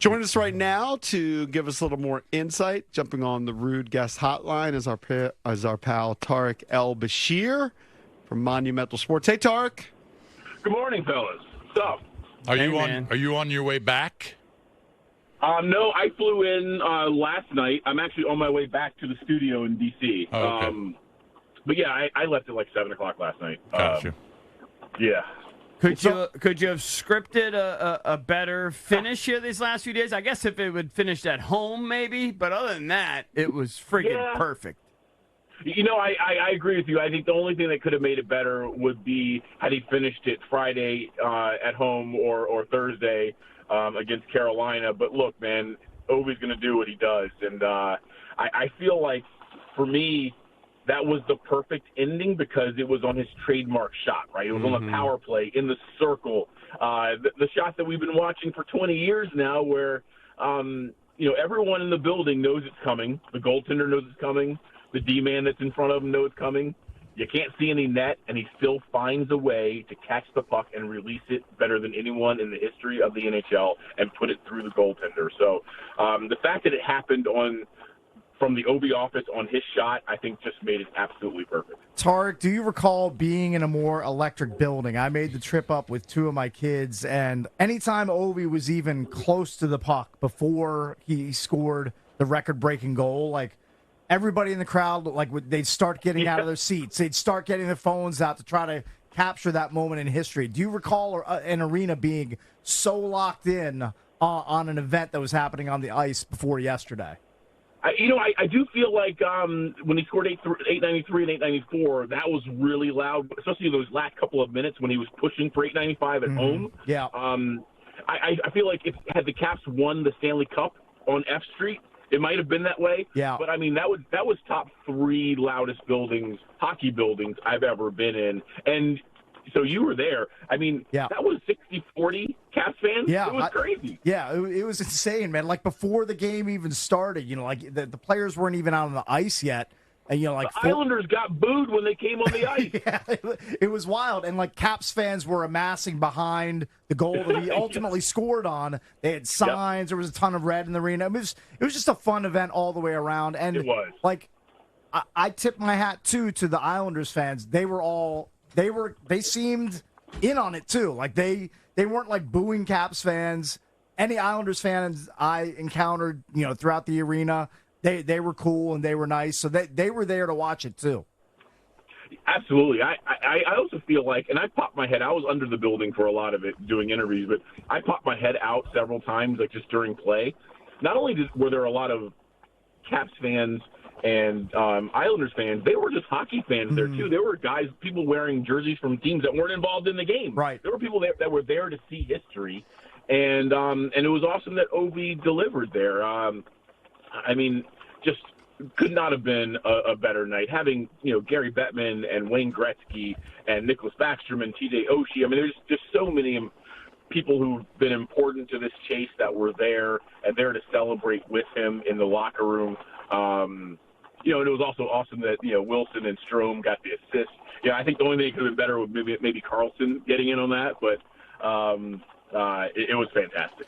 Join us right now to give us a little more insight. Jumping on the Rude Guest Hotline is our pal Tarik El-Bashir from Monumental Sports. Hey, Tarik. Good morning, fellas. What's up? Are you on your way back? No, I flew in last night. I'm actually on my way back to the studio in D.C. Oh, okay. But yeah, I left at like 7 o'clock last night. Gotcha. Yeah. Could you have scripted a better finish here these last few days? I guess if it would finished at home, maybe. But other than that, it was friggin' perfect. You know, I agree with you. I think the only thing that could have made it better would be had he finished it Friday at home or Thursday against Carolina. But look, man, Ovi's going to do what he does. And I feel like, for me, that was the perfect ending because it was on his trademark shot, right? It was on the power play in the circle. The shot that we've been watching for 20 years now where, everyone in the building knows it's coming. The goaltender knows it's coming. The D-man that's in front of him knows it's coming. You can't see any net, and he still finds a way to catch the puck and release it better than anyone in the history of the NHL and put it through the goaltender. So the fact that it happened from the Ovi office on his shot, I think just made it absolutely perfect. Tarik, do you recall being in a more electric building? I made the trip up with two of my kids, and anytime Ovi was even close to the puck before he scored the record-breaking goal, like, everybody in the crowd, like, they'd start getting out of their seats. They'd start getting their phones out to try to capture that moment in history. Do you recall an arena being so locked in on an event that was happening on the ice before yesterday? I do feel like when he scored 893 and 894, that was really loud, especially those last couple of minutes when he was pushing for 895 at home. Yeah. I feel like had the Caps won the Stanley Cup on F Street, it might have been that way. Yeah. But, I mean, that was top 3 loudest hockey buildings I've ever been in. And so you were there. I mean, that was 60-40 Caps fans. Yeah. It was crazy. It was insane, man. Like, before the game even started, like, the players weren't even out on the ice yet. And, like, the Islanders got booed when they came on the ice. Yeah, it was wild. And, like, Caps fans were amassing behind the goal that he ultimately scored on. They had signs. There was a ton of red in the arena. It was just a fun event all the way around. And it was. Like, I tip my hat, too, to the Islanders fans. They seemed in on it, too. Like, they weren't, like, booing Caps fans. Any Islanders fans I encountered, throughout the arena, They were cool and they were nice, so they were there to watch it too. Absolutely. I also feel like, and I popped my head, I was under the building for a lot of it doing interviews, but I popped my head out several times, like just during play. Not only were there a lot of Caps fans and Islanders fans, they were just hockey fans there too. There were people wearing jerseys from teams that weren't involved in the game. Right. There were people that were there to see history, and it was awesome that Ovi delivered there. I mean, just could not have been a better night. Having, Gary Bettman and Wayne Gretzky and Nicholas Backstrom and TJ Oshie. I mean, there's just so many people who've been important to this chase that were there and there to celebrate with him in the locker room. And it was also awesome that, Wilson and Strome got the assist. I think the only thing that could have been better would maybe Carlson getting in on that, but it was fantastic.